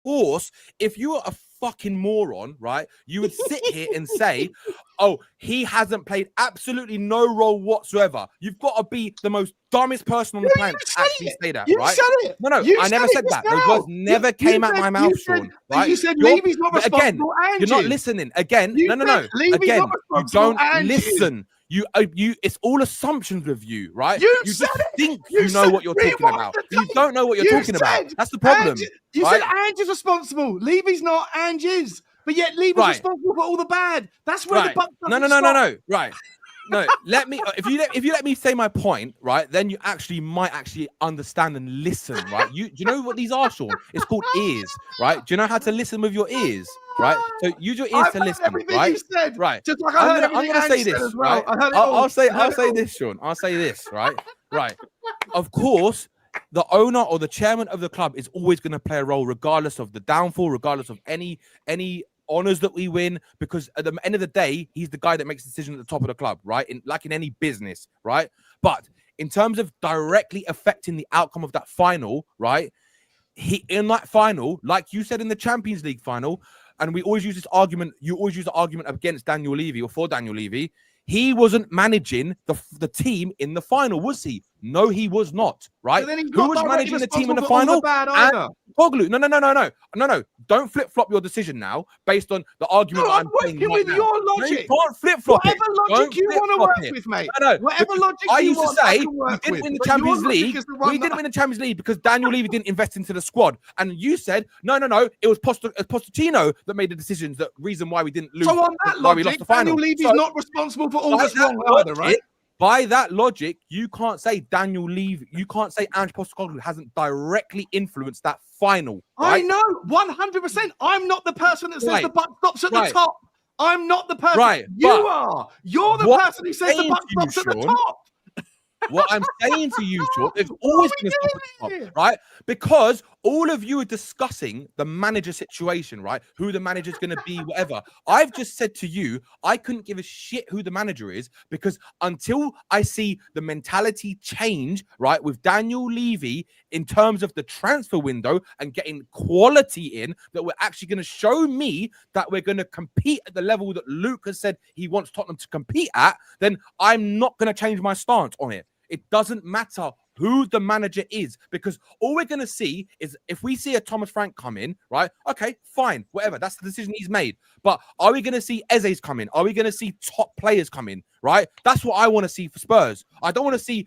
course, if you were a fucking moron, right, you would sit here and say, oh, he hasn't played absolutely no role whatsoever. You've got to be the most dumbest person on the planet to actually say that, right? You said it. No, I never said that. Those words never came out my mouth, Sean. Right? You said Levy's not responsible. Again, you're not listening. Again, no. Again, you don't listen. You it's all assumptions with you, right? You just said think you know what you're talking about. You don't know what you're talking about. That's the problem. You said Ange is responsible. Levy's not. Ange is. But yet Levy's responsible for all the bad. That's where the buck doesn't stop. Right. No, let me. If you let me say my point, right, then you might understand and listen, right? Do you know what these are, Sean? It's called ears, right? Do you know how to listen with your ears, right? So use your ears to listen, right? You said, right. Just like I'm gonna say this, right? I'll say this, Sean. I'll say this, right? Right. Of course, the owner or the chairman of the club is always going to play a role, regardless of the downfall, regardless of any honors that we win, because at the end of the day, he's the guy that makes the decision at the top of the club, right? Like in any business, right? But in terms of directly affecting the outcome of that final, right? In that final, like you said in the Champions League final, and we always use this argument, you always use the argument against Daniel Levy or for Daniel Levy, he wasn't managing the team in the final, was he? No, he was not, right? Who was managing the team in the final? Poglu. No. Don't flip-flop your decision now based on the argument I'm saying right with now. your logic. No, you can't flip-flop Whatever logic you want to work with, mate. Whatever logic I you used to want, say we didn't win the Champions League. We didn't win the Champions League because Daniel Levy didn't invest into the squad. And you said, no, it was Pochettino that made the decisions, the reason why we didn't lose. So on that logic, Daniel Levy's not responsible for all that's wrong either, right? By that logic, you can't say Daniel Levy, you can't say Ange Postecoglou hasn't directly influenced that final. Right? I know, 100%. I'm not the person that says the buck stops at the top. I'm not the person. Right. You are. You're the person who says the buck stops at the top. What I'm saying to you, Sean, it's always going to stop at the top, right? Because all of you are discussing the manager situation, right? Who the manager's going to be, whatever. I've just said to you, I couldn't give a shit who the manager is because until I see the mentality change, right, with Daniel Levy in terms of the transfer window and getting quality in, that we're actually going to show me that we're going to compete at the level that Luke has said he wants Tottenham to compete at, then I'm not going to change my stance on it. It doesn't matter who the manager is, because all we're going to see is if we see a Thomas Frank come in, right? Okay, fine, whatever. That's the decision he's made. But are we going to see Eze's come in? Are we going to see top players come in, right? That's what I want to see for Spurs. I don't want to see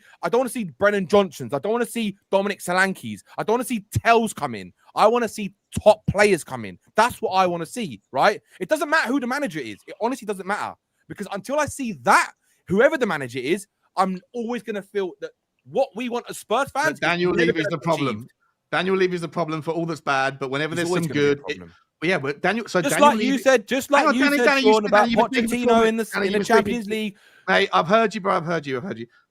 Brennan Johnsons. I don't want to see Dominic Solankis. I don't want to see Tells come in. I want to see top players come in. That's what I want to see, right? It doesn't matter who the manager is. It honestly doesn't matter, because until I see that, whoever the manager is, I'm always going to feel that what we want as Spurs fans. Daniel Levy is the problem. Daniel Levy is the problem for all that's bad, but whenever there's some good, but Daniel. So just Daniel like you said, Sean, about Pochettino in the Champions League. Hey, I've heard you, bro. I've heard you.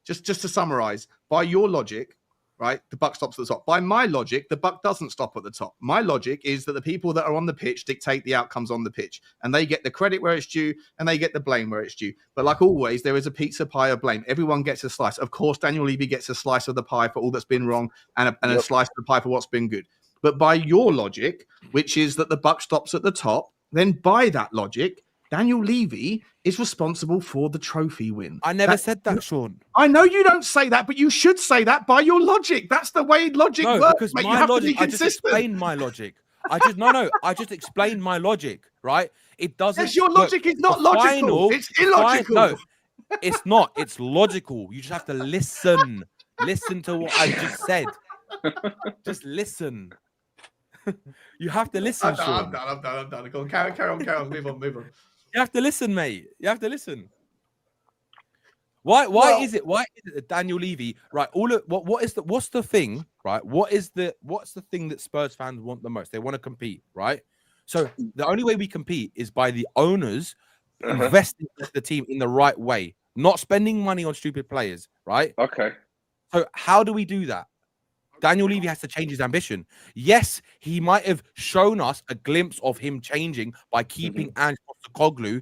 Just to summarize, by your logic, right, the buck stops at the top. By my logic, the buck doesn't stop at the top. My logic is that the people that are on the pitch dictate the outcomes on the pitch, and they get the credit where it's due, and they get the blame where it's due. But like always, there is a pizza pie of blame. Everyone gets a slice. Of course, Daniel Levy gets a slice of the pie for all that's been wrong, and a slice of the pie for what's been good. But by your logic, which is that the buck stops at the top, then by that logic, Daniel Levy is responsible for the trophy win. I never said that, Sean. I know you don't say that, but you should say that by your logic. That's the way logic works. Because my logic, I just explained my logic. I just explained my logic, right? It doesn't. Yes, your logic is not logical. It's illogical. No, it's not. It's logical. You just have to listen. Listen to what I just said. Just listen. You have to listen, Sean. I'm done. Go on, carry on. Move on. You have to listen, mate. You have to listen. Why is it that Daniel Levy, right? What's the thing, right? What's the thing that Spurs fans want the most? They want to compete, right? So the only way we compete is by the owners investing in the team in the right way, not spending money on stupid players, right? Okay. So how do we do that? Daniel Levy has to change his ambition. Yes, he might have shown us a glimpse of him changing by keeping Ange Postecoglou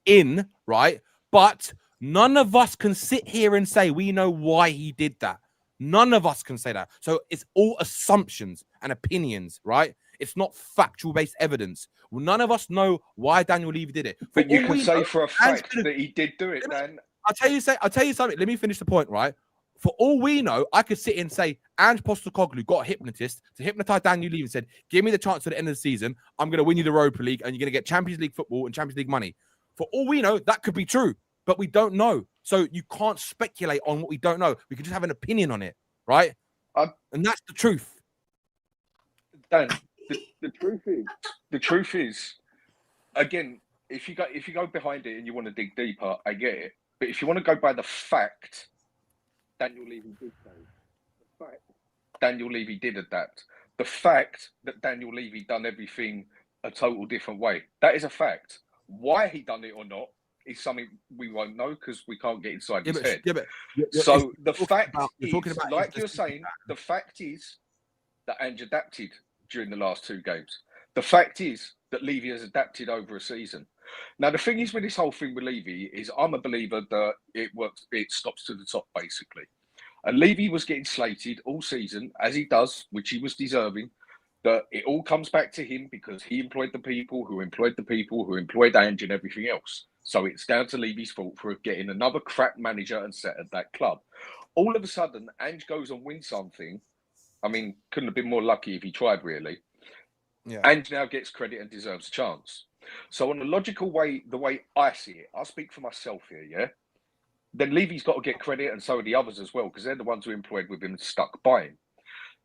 in, right? But none of us can sit here and say we know why he did that. None of us can say that. So it's all assumptions and opinions, right? It's not factual-based evidence. Well, none of us know why Daniel Levy did it. But you can say for a fact that he did do it, Dan. I'll tell you something. Let me finish the point, right? For all we know, I could sit and say Ange Postecoglou got a hypnotist to hypnotize Daniel Levy and said, give me the chance at the end of the season. I'm going to win you the Europa League and you're going to get Champions League football and Champions League money. For all we know, that could be true, but we don't know. So you can't speculate on what we don't know. We can just have an opinion on it, right? And that's the truth. Dan, the truth is, again, if you go behind it and you want to dig deeper, I get it. But if you want to go by the fact, Daniel Levy did so. The fact Daniel Levy did adapt. The fact that Daniel Levy done everything a total different way. That is a fact. Why he done it or not is something we won't know because we can't get inside his head. So the fact is, like you're saying, the fact is that Ange adapted during the last 2 games. The fact is that Levy has adapted over a season. Now, the thing is with this whole thing with Levy is I'm a believer that it works, it stops to the top, basically. And Levy was getting slated all season, as he does, which he was deserving, that it all comes back to him because he employed the people who employed Ange and everything else. So it's down to Levy's fault for getting another crap manager and set at that club. All of a sudden, Ange goes and wins something. I mean, couldn't have been more lucky if he tried, really. Yeah. Ange now gets credit and deserves a chance. So on the logical way, the way I see it, I'll speak for myself here, yeah? Then Levy's got to get credit and so are the others as well because they're the ones who employed with him and stuck by him.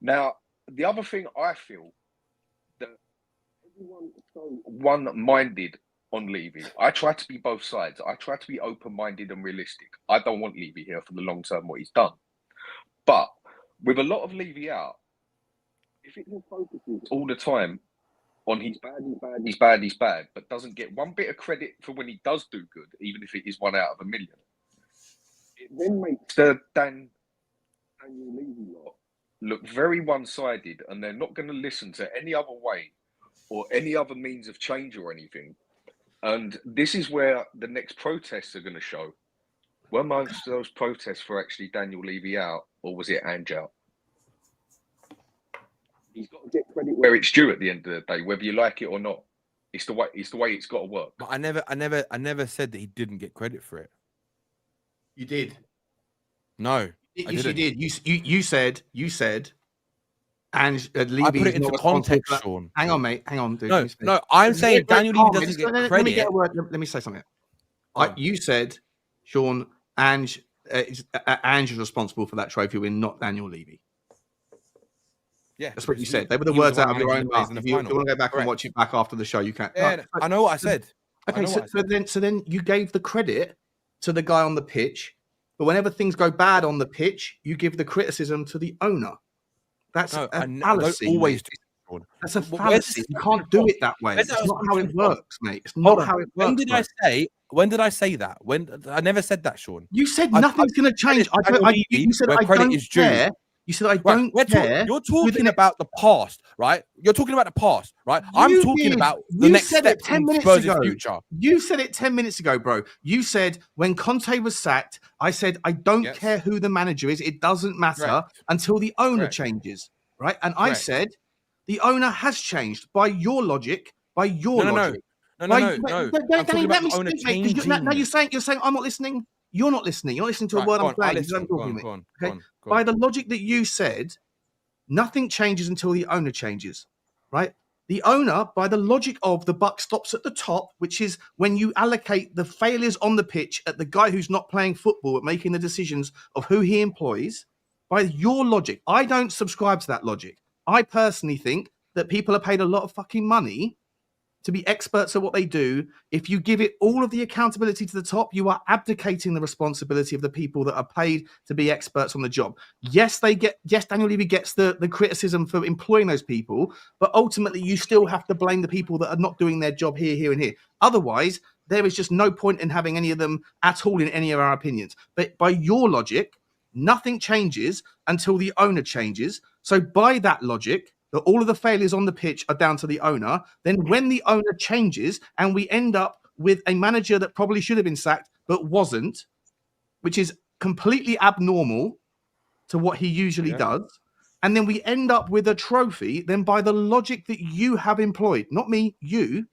Now, the other thing I feel that everyone is so one-minded on Levy. I try to be both sides. I try to be open-minded and realistic. I don't want Levy here for the long term, what he's done. But with a lot of Levy out, if it focuses all the time on he's bad, but doesn't get one bit of credit for when he does do good, even if it is 1 out of a million, it then makes the Daniel Levy lot look very one-sided, and they're not going to listen to any other way or any other means of change or anything. And this is where the next protests are going to show. Were most of those protests for actually Daniel Levy out, or was it Ange out? He's got to get credit where it's due at the end of the day, whether you like it or not. It's the way it's got to work. But I never said that he didn't get credit for it. You did. No. Yes, you did. You said, and Levy. I put it into context, Sean. Hang on, mate. Hang on, dude. No. I'm saying Daniel Levy doesn't get credit. Let me get a word. Let me say something. You said, Sean, Ange is responsible for that trophy win, not Daniel Levy. Yeah, that's what you said. They were the words out of your own mouth. If you want to go back and watch it back after the show, you can. Yeah, I know what I said. Okay, so then you gave the credit to the guy on the pitch, but whenever things go bad on the pitch, you give the criticism to the owner. That's a fallacy. Always do. That's a fallacy. You can't do it that way. It's not how it works, mate. It's not how it works. When did I say that? I never said that, Sean. You said nothing's going to change. You said I don't care. You said I don't care. You're talking about the past, right? You're talking about the past, right? I'm talking about the next step in Spurs' future. You said it 10 minutes ago, bro. You said when Conte was sacked, I said I don't care who the manager is. It doesn't matter until the owner changes, right? And I said the owner has changed by your logic. No. Danny, let me speak. Now you're saying I'm not listening. You're not listening. You're not listening to a word I'm saying. By the logic that you said, nothing changes until the owner changes, right? The owner, by the logic of the buck stops at the top, which is when you allocate the failures on the pitch at the guy who's not playing football, at making the decisions of who he employs. By your logic, I don't subscribe to that logic. I personally think that people are paid a lot of fucking money to be experts at what they do. If you give it all of the accountability to the top, you are abdicating the responsibility of the people that are paid to be experts on the job. Yes, Daniel Levy gets the criticism for employing those people, but ultimately you still have to blame the people that are not doing their job here, and here. Otherwise, there is just no point in having any of them at all in any of our opinions. But by your logic, nothing changes until the owner changes. So by that logic, that all of the failures on the pitch are down to the owner, then when the owner changes and we end up with a manager that probably should have been sacked but wasn't, which is completely abnormal to what he usually does, and then we end up with a trophy, then by the logic that you have employed, not me, you,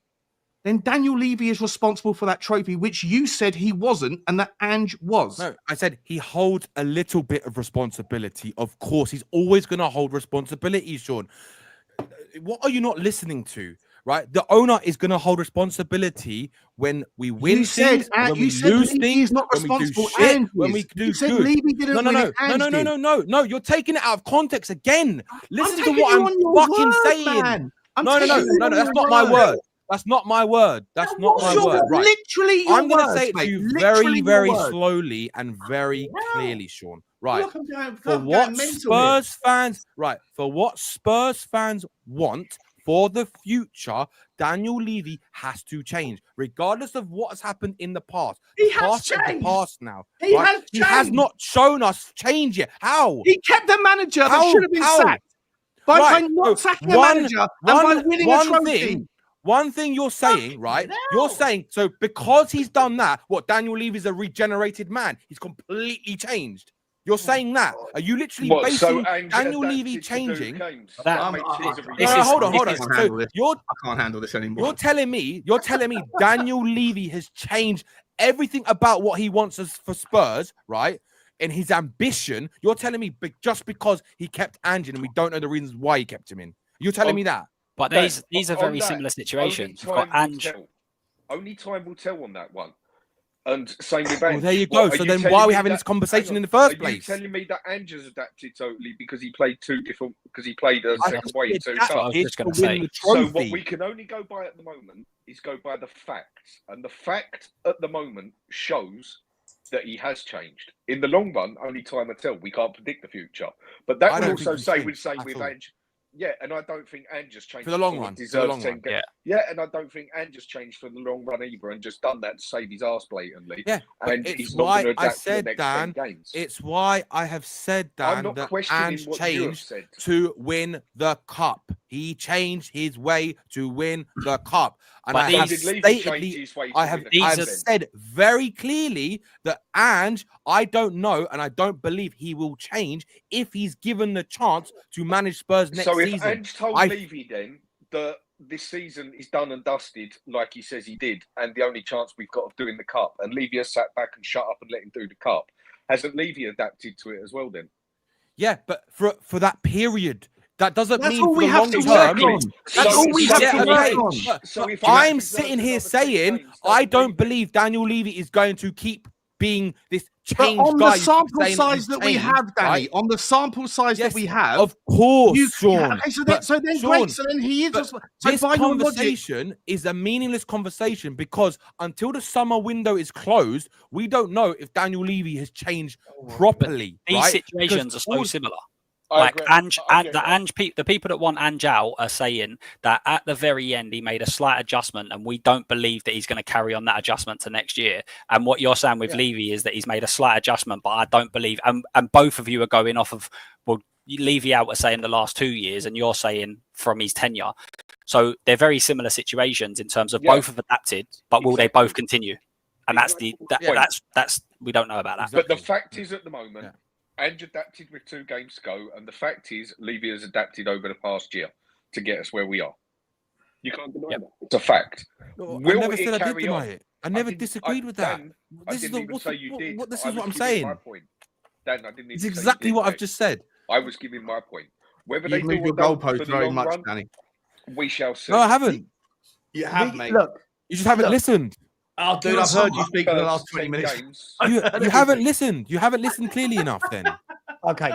then Daniel Levy is responsible for that trophy, which you said he wasn't, and that Ange was. No, I said he holds a little bit of responsibility. Of course, he's always going to hold responsibility, Sean. What are you not listening to? Right, the owner is going to hold responsibility when we win things, when we lose things, not when we do responsible. shit, when we do good. Levy didn't No. You're taking it out of context again. Listen to taking what you I'm on your fucking word, saying. man. No. That's not my word. That's not my word. That's not my word. Right. Literally, I'm going to say it to you very, very slowly. slowly and very clearly, Sean. Right. Look, For what Spurs fans, right? For what Spurs fans want for the future, Daniel Levy has to change, regardless of what has happened in the past. He has changed. The past now. He has changed. He has not shown us change yet. How? He kept the manager that should have been sacked by not sacking the manager and by winning a trophy. One thing you're saying, right? You're saying, so because he's done that, what, Daniel Levy's a regenerated man? He's completely changed. You're saying that? Are you literally basing Daniel Levy changing? Hold on. So I can't handle this anymore. You're telling me Daniel Levy has changed everything about what he wants us for Spurs, right? And his ambition. You're telling me just because he kept Ange and we don't know the reasons why he kept him in. You're telling me that? But these are very similar situations. You've got Ange. Only time will tell on that one. And same with Ange. Well, there you go. So then why are we having this conversation in the first place? Are you telling me that Ange has adapted totally because he played a second way too tough? I was just going to say. So what we can only go by at the moment is go by the facts. And the fact at the moment shows that he has changed. In the long run, only time will tell. We can't predict the future. But that would also say with Ange. Yeah, and I don't think Ange has changed for the long run. Yeah, and I don't think Ange has changed for the long run either, and just done that to save his arse blatantly. Yeah, and it's why I said, Dan. It's why I have said, Dan, that Ange changed to win the cup. He changed his way to win the cup, and I have said very clearly that Ange, I don't know, and I don't believe he will change if he's given the chance to manage Spurs next season. So if Ange told Levy then that this season is done and dusted, like he says he did, and the only chance we've got of doing the cup, and Levy has sat back and shut up and let him do the cup, hasn't Levy adapted to it as well then? Yeah, but for that period. That doesn't mean all for we the have long to work term. on. That's all we have to work on. So I'm sitting here saying I don't believe Daniel Levy is going to keep being this changed on guy. The sample size that we have, Danny, right? On the sample size that we have, of course, Sean. So then he is just. So this conversation is a meaningless conversation because until the summer window is closed, we don't know if Daniel Levy has changed properly. These situations are so similar. Like Ange, the people that want Ange out are saying that at the very end he made a slight adjustment, and we don't believe that he's going to carry on that adjustment to next year. And what you're saying with Levy is that he's made a slight adjustment, but I don't believe. And both of you are going off of Levy out was saying the last 2 years, and you're saying from his tenure. So they're very similar situations in terms of both have adapted, but will they both continue? And that's we don't know about that. But the fact is, at the moment. Yeah. Ange adapted with 2 games to go, and the fact is, Levy has adapted over the past year to get us where we are. You can't deny that. It's a fact. I never said I did deny it. I never disagreed with that. This is what I'm saying. Dan, I didn't. It's exactly what I've just said. I was giving my point. Whether you moved your goalpost very much, Danny. We shall see. No, I haven't. You have, mate. Look, you just haven't listened. Oh, dude, I've heard you speak for the last 20 minutes. You haven't listened. You haven't listened clearly enough then. Okay,